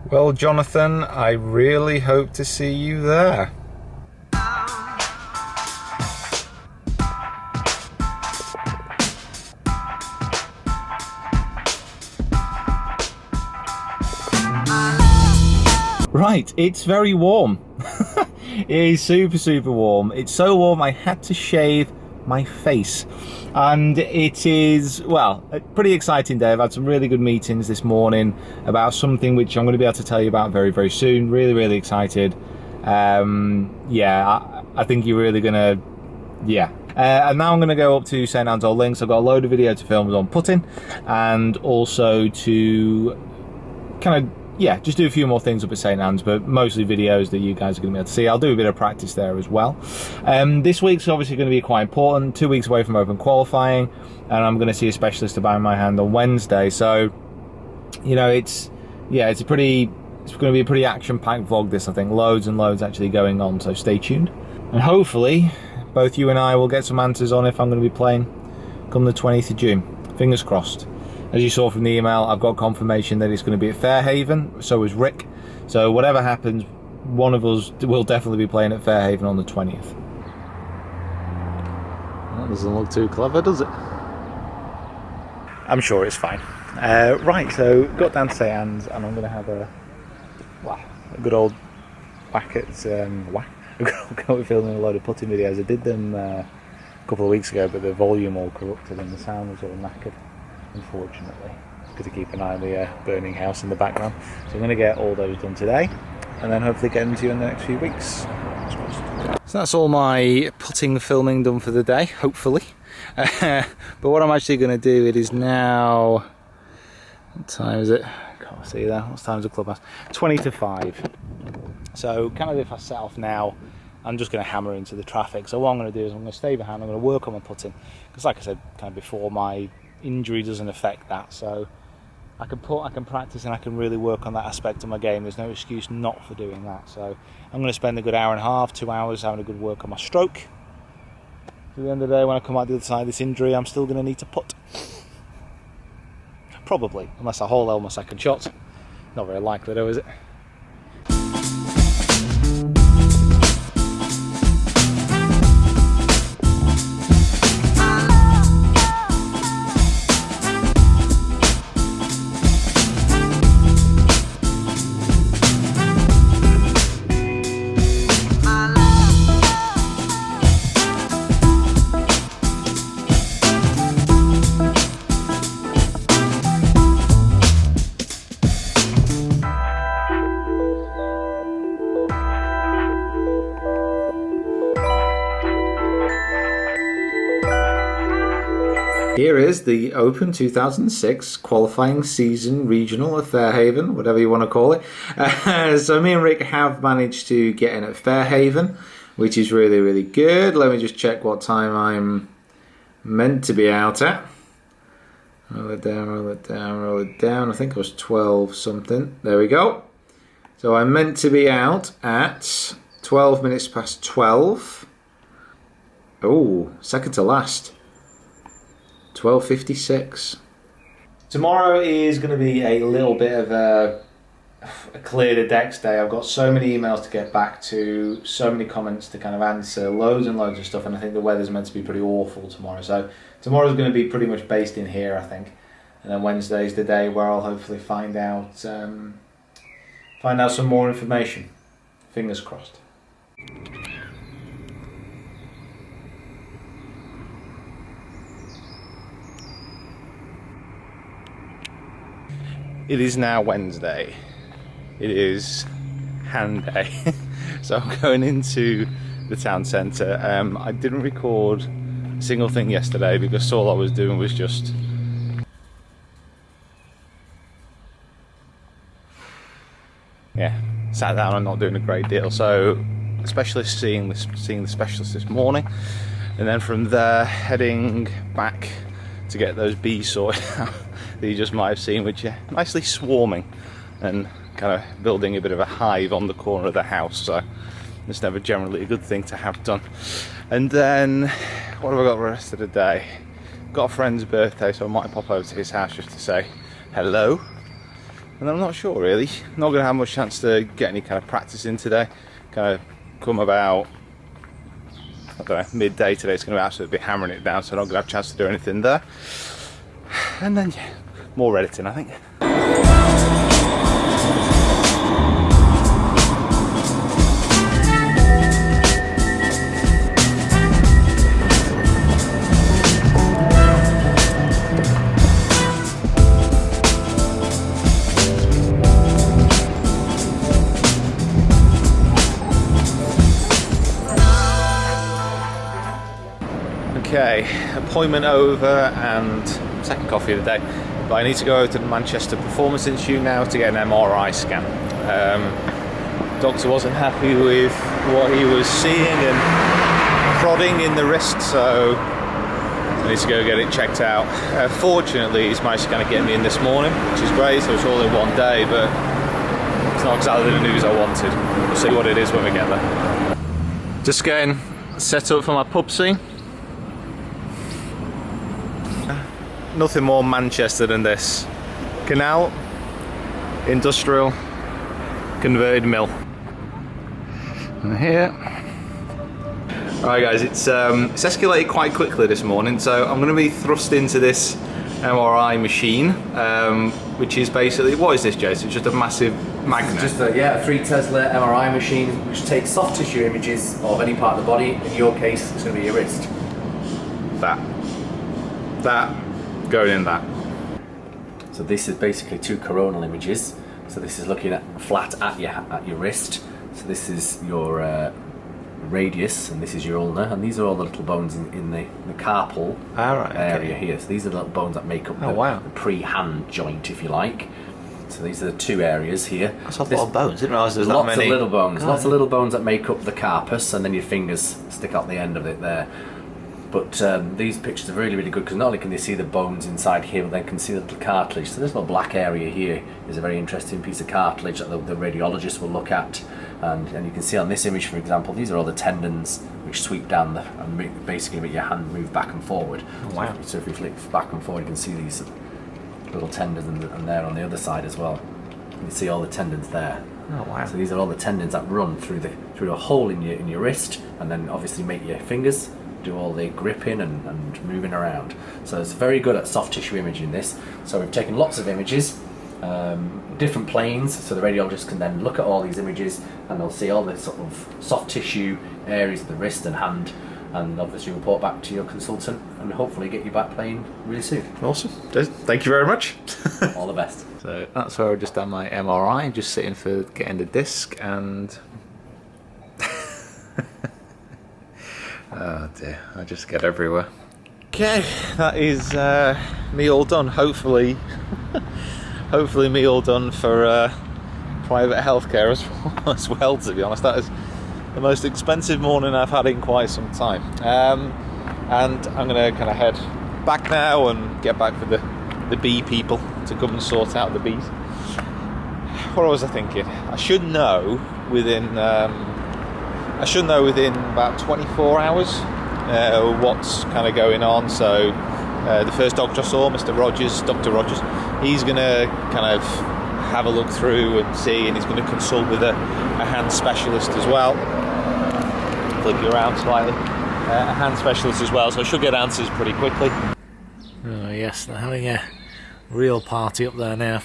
Well, Jonathan, I really hope to see you there. Right, it's very warm. It is super warm. It's so warm I had to shave my face. And it is, well, a pretty exciting day. I've had some really good meetings this morning about something which I'm going to be able to tell you about very soon. Really excited. Yeah, I think you're really gonna, yeah. And now I'm going to go up to St Anne's Old Links. I've got a load of video to film on putting, and also to kind of, yeah, just do a few more things up at St Anne's, but mostly videos that you guys are going to be able to see. I'll do a bit of practice there as well. This week's obviously going to be quite important. 2 weeks away from Open qualifying, and I'm going to see a specialist about my hand on Wednesday. So, you know, it's going to be a pretty action-packed vlog this, I think. Loads and loads actually going on, so stay tuned. And hopefully, both you and I will get some answers on if I'm going to be playing come the 20th of June. Fingers crossed. As you saw from the email, I've got confirmation that it's going to be at Fairhaven, so is Rick. So whatever happens, one of us will definitely be playing at Fairhaven on the 20th. That doesn't look too clever, does it? I'm sure it's fine. Right, so got down to St Anne's, and I'm going to have a good old whack at I'm going to be filming a load of putting videos. I did them a couple of weeks ago, but the volume all corrupted and the sound was all knackered, unfortunately. Got to keep an eye on the burning house in the background. So I'm going to get all those done today, and then hopefully get them to you in the next few weeks. So that's all my putting filming done for the day, hopefully. But what I'm actually going to do, it is now, what time is it? Can't see that. What time's the clubhouse? 20 to 5. So kind of if I set off now, I'm just going to hammer into the traffic. So what I'm going to do is I'm going to stay behind, I'm going to work on my putting, because like I said kind of before, my injury doesn't affect that. So I can put, I can practice, and I can really work on that aspect of my game. There's no excuse not for doing that. So I'm going to spend a good hour and a half, 2 hours having a good work on my stroke. At the end of the day, when I come out the other side of this injury, I'm still going to need to putt. Probably, unless I hole my second shot. Not very likely though, is it? Here is the Open 2006 qualifying season regional at Fairhaven, whatever you want to call it. So me and Rick have managed to get in at Fairhaven, which is really good. Let me just check what time I'm meant to be out at. Roll it down. I think it was 12 something. There we go. So I'm meant to be out at 12 minutes past 12. Oh, second to last. 12:56. Tomorrow is going to be a little bit of a clear the decks day. I've got so many emails to get back to, so many comments to kind of answer, loads and loads of stuff, and I think the weather's meant to be pretty awful tomorrow. So tomorrow's going to be pretty much based in here, I think, and then Wednesday's the day where I'll hopefully find out some more information. Fingers crossed. It is now Wednesday. It is hand day. So I'm going into the town centre. I didn't record a single thing yesterday because all I was doing was just sat down and not doing a great deal. So the specialist seeing the specialist this morning, and then from there heading back to get those bees sorted out that you just might have seen, which are nicely swarming and kind of building a bit of a hive on the corner of the house. So it's never generally a good thing to have done. And then what have I got the rest of the day? Got a friend's birthday, so I might pop over to his house just to say hello. And I'm not sure really. Not going to have much chance to get any kind of practice in today. Kind of come about, I don't know, midday today. It's going to absolutely be hammering it down, so I'm not going to have a chance to do anything there. And then, yeah, more editing, I think. Okay, appointment over and second coffee of the day. But I need to go over to the Manchester Performance Institute now to get an MRI scan. Doctor wasn't happy with what he was seeing and prodding in the wrist, so I need to go get it checked out. Fortunately, he's managed to kind of get me in this morning, which is great, so it's all in one day, but it's not exactly the news I wanted. We'll see what it is when we get there. Just getting set up for my pub scene. Nothing more Manchester than this. Canal, industrial, converted mill. And here. Alright guys, it's escalated quite quickly this morning, so I'm going to be thrust into this MRI machine, which is basically, what is this, Jason? It's just a massive magnet? Just a 3 Tesla MRI machine which takes soft tissue images of any part of the body. In your case, it's going to be your wrist. That going in that. So this is basically 2 coronal images. So this is looking at flat at your wrist. So this is your radius, and this is your ulna, and these are all the little bones in the carpal area here. So these are the little bones that make up the pre-hand joint, if you like. So these are the 2 areas here. That's a lot of bones. Didn't realise there's that lots many. Of little bones. Lots of little bones that make up the carpus, and then your fingers stick out the end of it there. But these pictures are really, really good because not only can they see the bones inside here, but they can see the little cartilage. So this little black area here is a very interesting piece of cartilage that the radiologist will look at. And you can see on this image, for example, these are all the tendons which sweep down and basically make your hand move back and forward. Oh, wow. So if you flick back and forward, you can see these little tendons and there on the other side as well. You can see all the tendons there. Oh wow! So these are all the tendons that run through a hole in your wrist, and then obviously make your fingers do all the gripping and moving around. So it's very good at soft tissue imaging this. So we've taken lots of images, different planes, so the radiologist can then look at all these images and they'll see all the sort of soft tissue areas of the wrist and hand, and obviously report back to your consultant and hopefully get you back playing really soon. Awesome. Thank you very much. All the best. So that's where I've just done my MRI, just sitting for getting the disc, and oh dear, I just get everywhere. Okay, that is me all done. Hopefully me all done for private healthcare as well, to be honest. That is the most expensive morning I've had in quite some time. And I'm going to kind of head back now and get back for the bee people to come and sort out the bees. What was I thinking? I should know within about 24 hours what's kind of going on. So the first doctor I saw, Dr. Rogers, he's going to kind of have a look through and see, and he's going to consult with a hand specialist as well. Flip you around slightly. A hand specialist as well, so I should get answers pretty quickly. Oh yes, they're having a real party up there now.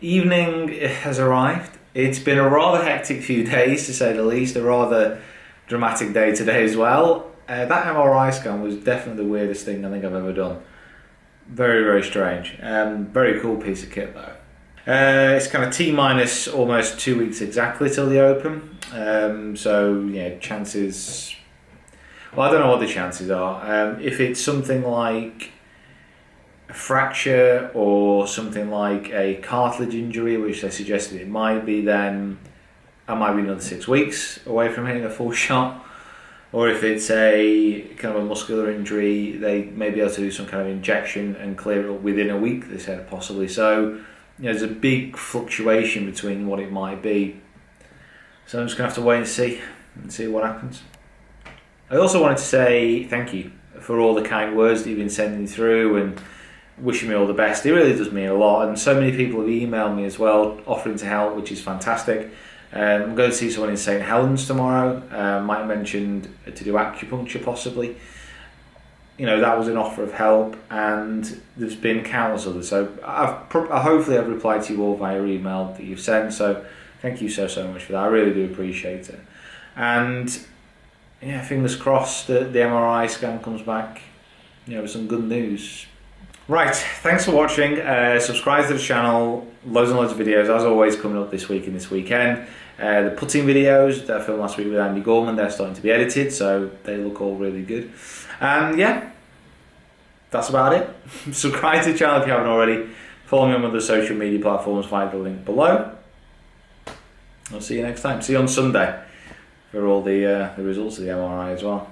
Evening has arrived. It's been a rather hectic few days, to say the least, a rather dramatic day today as well. That MRI scan was definitely the weirdest thing I think I've ever done. Very, very strange. Very cool piece of kit though. It's kind of T-minus almost 2 weeks exactly till the Open. So, yeah, chances... Well, I don't know what the chances are. If it's something like a fracture or something like a cartilage injury, which they suggested it might be, then I might be another 6 weeks away from hitting a full shot. Or if it's a kind of a muscular injury, they may be able to do some kind of injection and clear it up within a week, they said, possibly. So, you know, there's a big fluctuation between what it might be. So I'm just going to have to wait and see what happens. I also wanted to say thank you for all the kind words that you've been sending through and wishing me all the best. It really does mean a lot, and so many people have emailed me as well offering to help, which is fantastic. I'm going to see someone in St Helens tomorrow. Might have mentioned to do acupuncture possibly. You know, that was an offer of help, and there's been countless others. So hopefully I've replied to you all via email that you've sent. So thank you so much for that. I really do appreciate it. And yeah, fingers crossed that the MRI scan comes back, you know, with some good news. Right, thanks for watching. Subscribe to the channel. Loads and loads of videos, as always, coming up this week and this weekend. The putting videos that I filmed last week with Andy Gorman, they're starting to be edited, so they look all really good. And yeah, that's about it. Subscribe to the channel if you haven't already. Follow me on other social media platforms via the link below. I'll see you next time. See you on Sunday for all the results of the MRI as well.